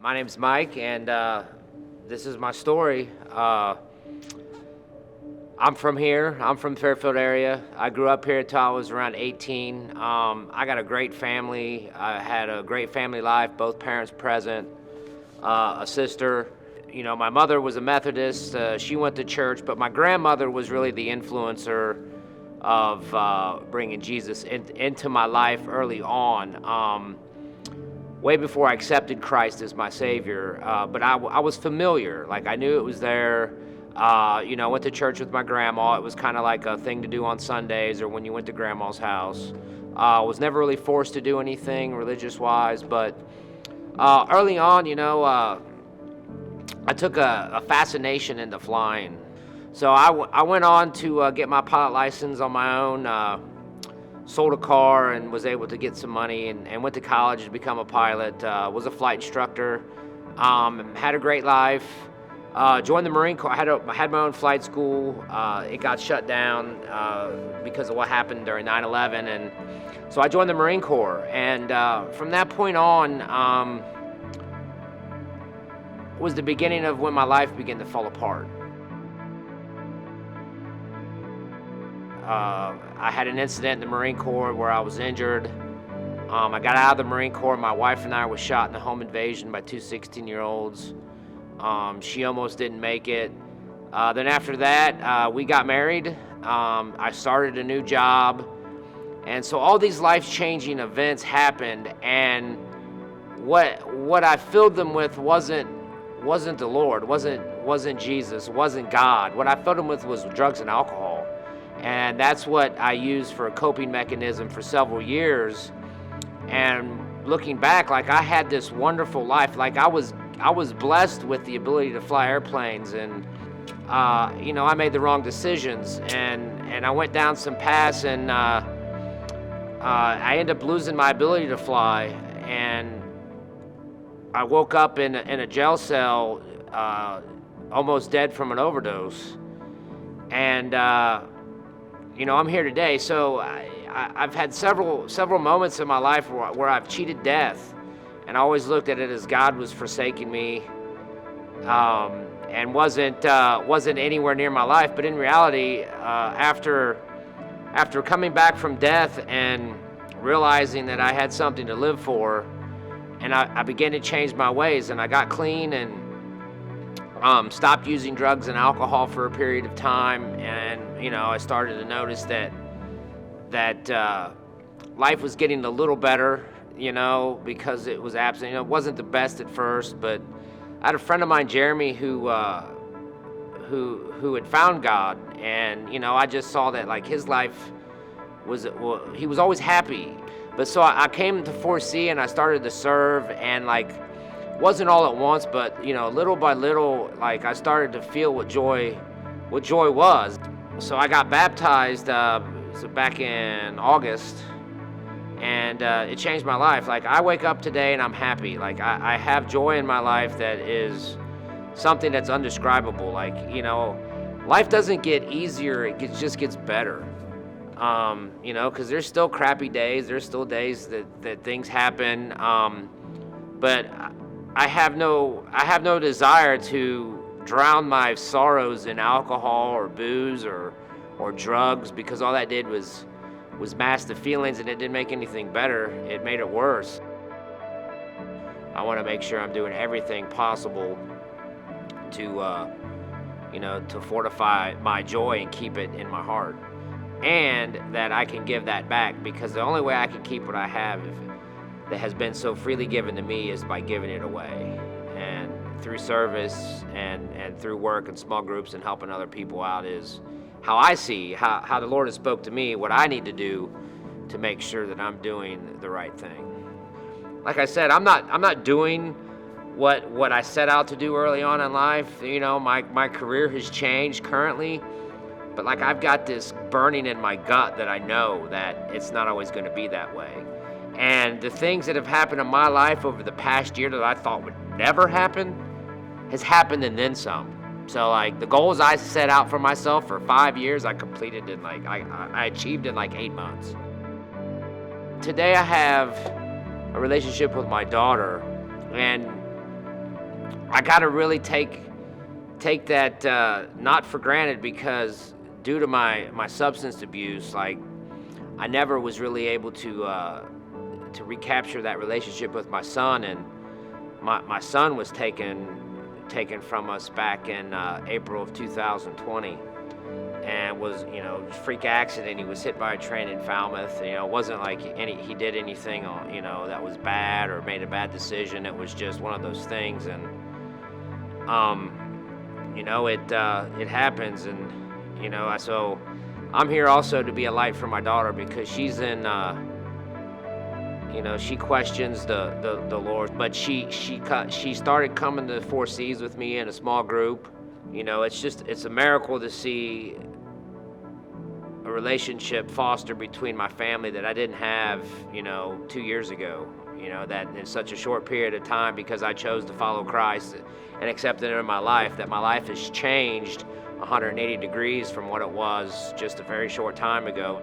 My name's Mike, and this is my story. I'm from here. I'm from the Fairfield area. I grew up here until I was around 18. I got a great family. I had a great family life, both parents present, a sister. You know, my mother was a Methodist. She went to church, but my grandmother was really the influencer of bringing Jesus into my life early on. Way before I accepted Christ as my Savior, but I was familiar. Like, I knew it was there. I went to church with my grandma. It was kind of like a thing to do on Sundays or when you went to grandma's house. I was never really forced to do anything religious-wise, but early on, I took a fascination into flying. So I went on to get my pilot license on my own. Sold a car and was able to get some money and went to college to become a pilot. Was a flight instructor. Had a great life. Joined the Marine Corps. I had my own flight school. It got shut down because of what happened during 9/11, and so I joined the Marine Corps. And from that point on, was the beginning of when my life began to fall apart. I had an incident in the Marine Corps where I was injured. I got out of the Marine Corps. My wife and I were shot in a home invasion by two 16-year-olds. She almost didn't make it. Then after that, we got married. I started a new job. And so all these life-changing events happened, and what I filled them with wasn't the Lord, wasn't Jesus, wasn't God. What I filled them with was drugs and alcohol. And that's what I used for a coping mechanism for several years. And looking back, like, I had this wonderful life. Like, I was blessed with the ability to fly airplanes, and I made the wrong decisions, and I went down some paths, and I ended up losing my ability to fly, and I woke up in a jail cell, almost dead from an overdose. And I'm here today. So I've had several moments in my life where I've cheated death, and I always looked at it as God was forsaking me, and wasn't anywhere near my life. But in reality, after coming back from death and realizing that I had something to live for, and I began to change my ways, and I got clean and stopped using drugs and alcohol for a period of time, and I started to notice that life was getting a little better, because it was absent. It wasn't the best at first, but I had a friend of mine, Jeremy, who had found God, and I just saw that, like, his life he was always happy. But so I came to 4C and I started to serve, and wasn't all at once, but little by little, like, I started to feel what joy was. So I got baptized back in August, and it changed my life. Like, I wake up today and I'm happy. Like, I have joy in my life that is something that's undescribable. Like, life doesn't get easier, it just gets better. Because there's still crappy days, there's still days that things happen, but I have no desire to drown my sorrows in alcohol or booze or drugs, because all that did was mask the feelings, and it didn't make anything better. It made it worse. I want to make sure I'm doing everything possible to fortify my joy and keep it in my heart, and that I can give that back, because the only way I can keep what I have that has been so freely given to me is by giving it away, and through service and through work and small groups and helping other people out is how I see how the Lord has spoke to me, what I need to do to make sure that I'm doing the right thing. Like I said, I'm not doing what I set out to do early on in life. My career has changed currently, but I've got this burning in my gut that I know that it's not always going to be that way. And the things that have happened in my life over the past year that I thought would never happen has happened, and then some. So the goals I set out for myself for 5 years, I completed in I achieved in 8 months. Today I have a relationship with my daughter, and I got to really take that not for granted, because due to my substance abuse, like I never was really able to recapture that relationship with my son, and my son was taken from us back in April of 2020, and was, freak accident. He was hit by a train in Falmouth. It wasn't like he did anything that was bad or made a bad decision. It was just one of those things, and it happens, and so I'm here also to be a light for my daughter, because she's in she questions the Lord, but she started coming to Four Cs with me in a small group. It's a miracle to see a relationship fostered between my family that I didn't have 2 years ago. That in such a short period of time, because I chose to follow Christ and accept it in my life, that my life has changed 180 degrees from what it was just a very short time ago.